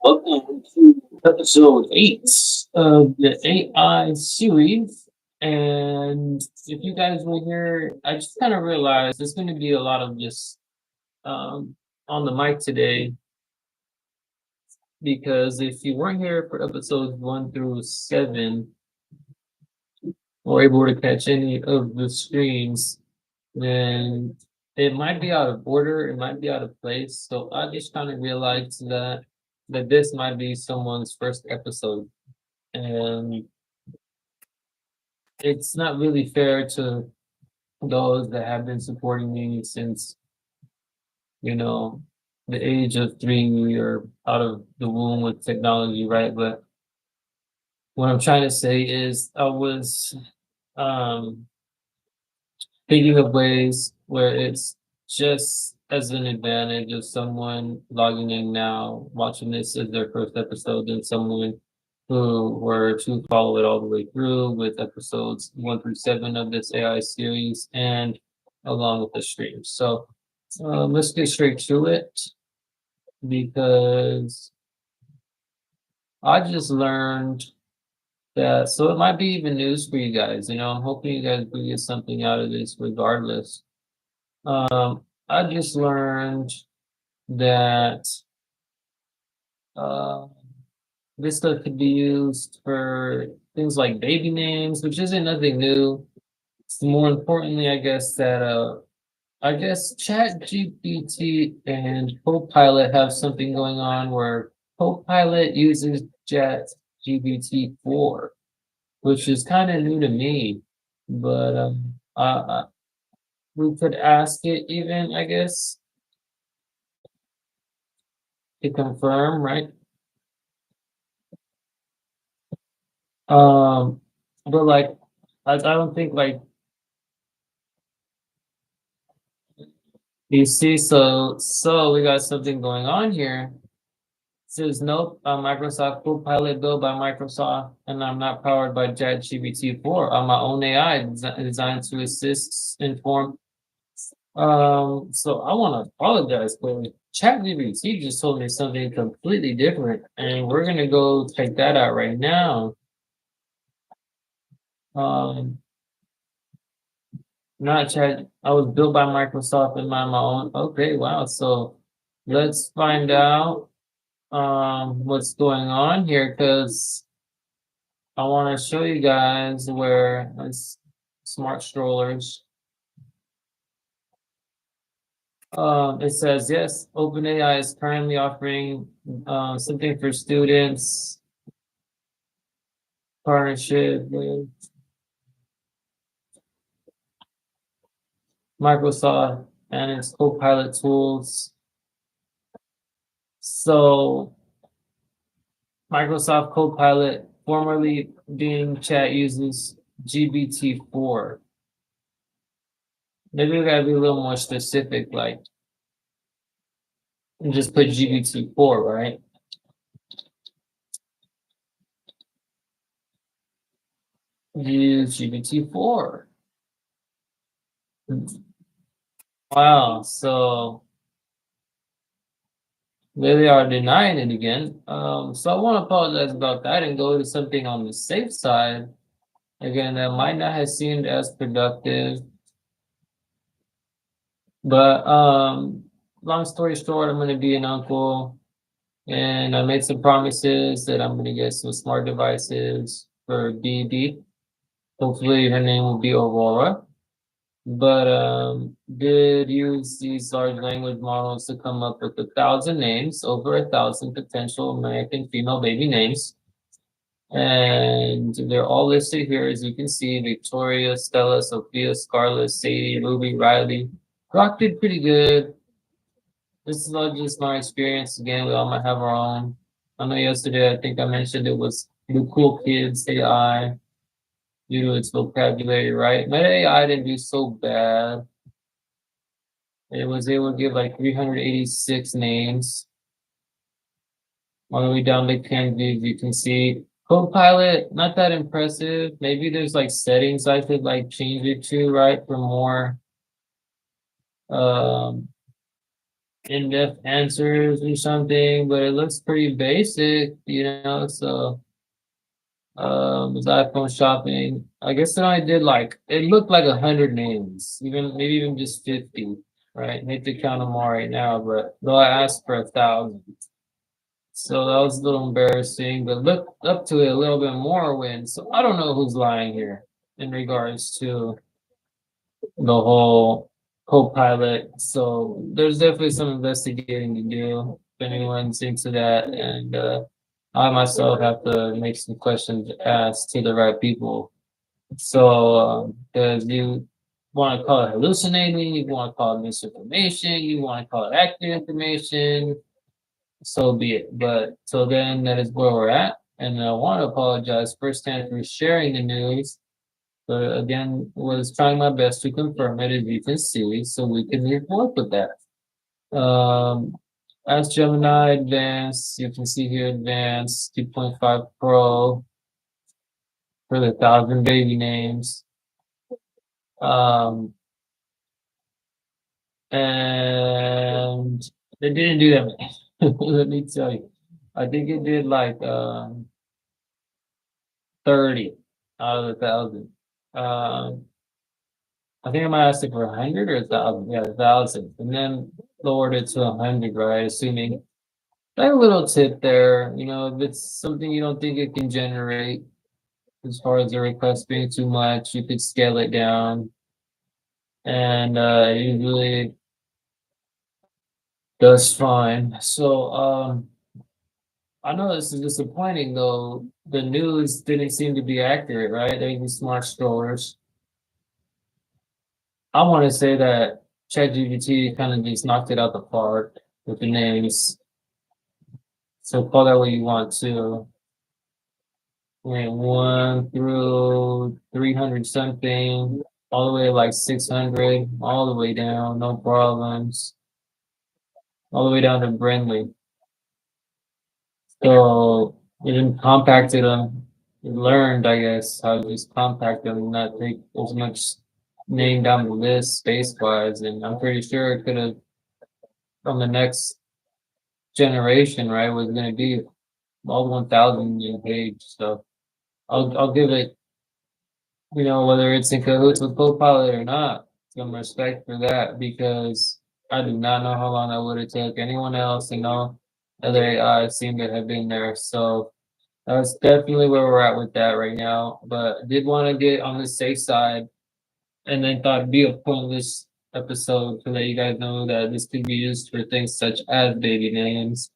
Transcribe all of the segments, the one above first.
Welcome to episode 8 of the AI series. And if you guys were here, I just kind of realized there's going to be a lot of just um, on the mic today because if you weren't here for episodes 1 through 7 or able to catch any of the streams, then it might be out of order, it might be out of place. So I just kind of realized that this might be someone's first episode, and it's not really fair to those that have been supporting me since you know the age of 3 or out of the womb with technology, right? But what I'm trying to say is I was um thinking of ways where it's just as an advantage of someone logging in now, watching this as their first episode, than someone who were to follow it all the way through with episodes 1 through 7 of this AI series and along with the stream. So let's get straight to it because I just learned that, so it might be even news for you guys. I'm hoping you guys will get something out of this regardless. I just learned that uh, this stuff could be used for things like baby names, which isn't nothing new. It's more importantly, I guess that I guess ChatGPT and Copilot have something going on where Copilot uses ChatGPT 4, which is kind of new to me. But we could ask it even, I guess, to confirm, right? Um, but like, I don't think like you see. So we got something going on here. It says nope, Microsoft Copilot built by Microsoft, and I'm not powered by ChatGPT 4. I'm my own AI designed to assist, inform. So I want to apologize, but ChatGPT just told me something completely different, and we're gonna go check that out right now. Um, Not Chat. I was built by Microsoft and my own. Okay, wow. So let's find out what's going on here because I want to show you guys where it's smart strollers. It says yes, OpenAI is currently offering something for students, partnership with Microsoft and its Copilot tools. So Microsoft Copilot, formerly Bing Chat, uses GPT-4. Maybe we gotta be a little more specific, like and just put GPT-4, right? Use GPT-4. Wow, so they are denying it again. So I want to apologize about that and go to something on the safe side. Again, that might not have seemed as productive, but long story short, I'm gonna be an uncle. And I made some promises that I'm gonna get some smart devices for BB. Hopefully her name will be Aurora. But did use these large language models to come up with 1,000 names, over 1,000 potential American female baby names. And they're all listed here, as you can see: Victoria, Stella, Sophia, Scarlett, Sadie, Ruby, Riley. Rock did pretty good. This is all just my experience. Again, we all might have our own. I know yesterday I think I mentioned it was the Cool Kids AI due to its vocabulary, right? Meta AI didn't do so bad. It was able to give like 386 names. All the way down to Canvas, you can see Copilot, not that impressive. Maybe there's like settings I could like change it to, right? For more um in-depth answers or something, but it looks pretty basic, you know. So aside from shopping, I guess that I did like it looked like 100 names, even maybe even just 50, right? Hate to count them all right now, but though I asked for 1,000. So that was a little embarrassing, but look up to it a little bit more when so I don't know who's lying here in regards to the whole co-pilot. So there's definitely some investigating to do if anyone's into that. And I myself have to make some questions asked to the right people. So because you want to call it hallucinating, you want to call it misinformation, you want to call it accurate information, so be it. But so then that is where we're at. And I want to apologize firsthand for sharing the news, but again, was trying my best to confirm it as you can see, so we can move forward with that. Um, as Gemini Advanced, you can see here Advanced 2.5 Pro for the 1,000 baby names. Um, and it didn't do that many. Let me tell you. I think it did like 30 out of the 1,000. Um, I think I might ask it for 100 or 1,000. Yeah, 1,000, and then lowered it to 100, right? Assuming that little tip there, you know, if it's something you don't think it can generate, as far as the request being too much, you could scale it down, and it usually does fine. So, I know this is disappointing though. The news didn't seem to be accurate, right? They use smart stores. I want to say that ChatGPT kind of just knocked it out the park with the names. So call that what you want to. Went 1 through 300 something, all the way to like 600, all the way down, no problems, all the way down to Brindley. So it then compacted them. It learned, I guess, how to just compact them and not take as much name down the list space wise. And I'm pretty sure it could have, from the next generation, right, was going to be all 1,000 new page. So I'll give it, you know, whether it's in cahoots with Copilot or not, some respect for that because I do not know how long that would have took anyone else and no other AI seem to have been there. So that's definitely where we're at with that right now. But did want to get on the safe side and then thought it'd be a pointless episode to let you guys know that this could be used for things such as baby names.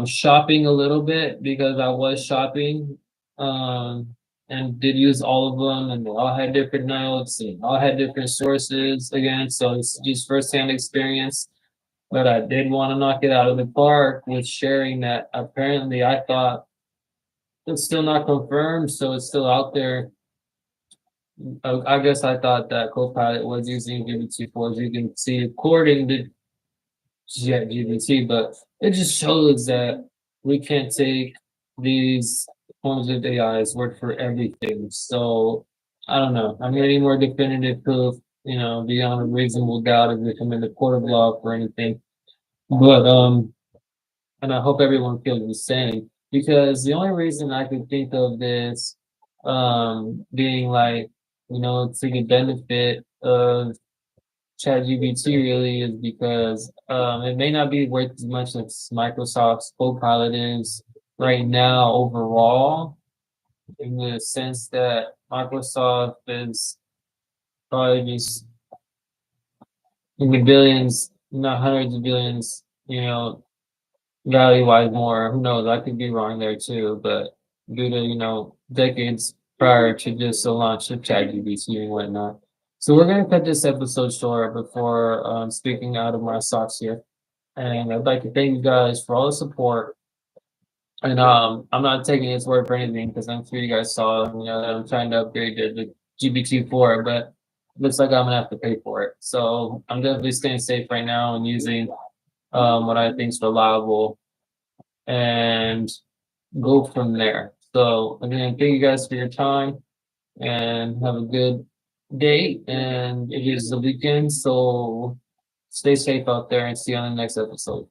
Shopping a little bit because I was shopping um, and did use all of them, and they all had different notes and all had different sources again. So it's just firsthand experience. But I did want to knock it out of the park with sharing that apparently I thought it's still not confirmed, so it's still out there. I guess I thought that Copilot was using GPT-4, as you can see, according to ChatGPT, but it just shows that we can't take these forms of AI's word for everything. So I don't know. I'm gonna need more definitive proof, you know, beyond a reasonable doubt if they come in the court of law for anything. But and I hope everyone feels the same because the only reason I could think of this being like, you know, to the benefit of ChatGPT really is because it may not be worth as much as Microsoft's Copilot is right now overall, in the sense that Microsoft is probably just in the billions, not hundreds of billions, you know, value wise more. Who knows? I could be wrong there too, but due to, you know, decades prior to just the launch of ChatGPT and whatnot. So we're gonna cut this episode short before speaking out of my socks here. And I'd like to thank you guys for all the support. And I'm not taking his word for anything because I'm sure you guys saw, you know, that I'm trying to upgrade to the GPT-4, but it looks like I'm gonna have to pay for it. So I'm definitely staying safe right now and using what I think is reliable and go from there. So again, thank you guys for your time and have a good day. And it is the weekend, so Stay safe out there and see you on the next episode.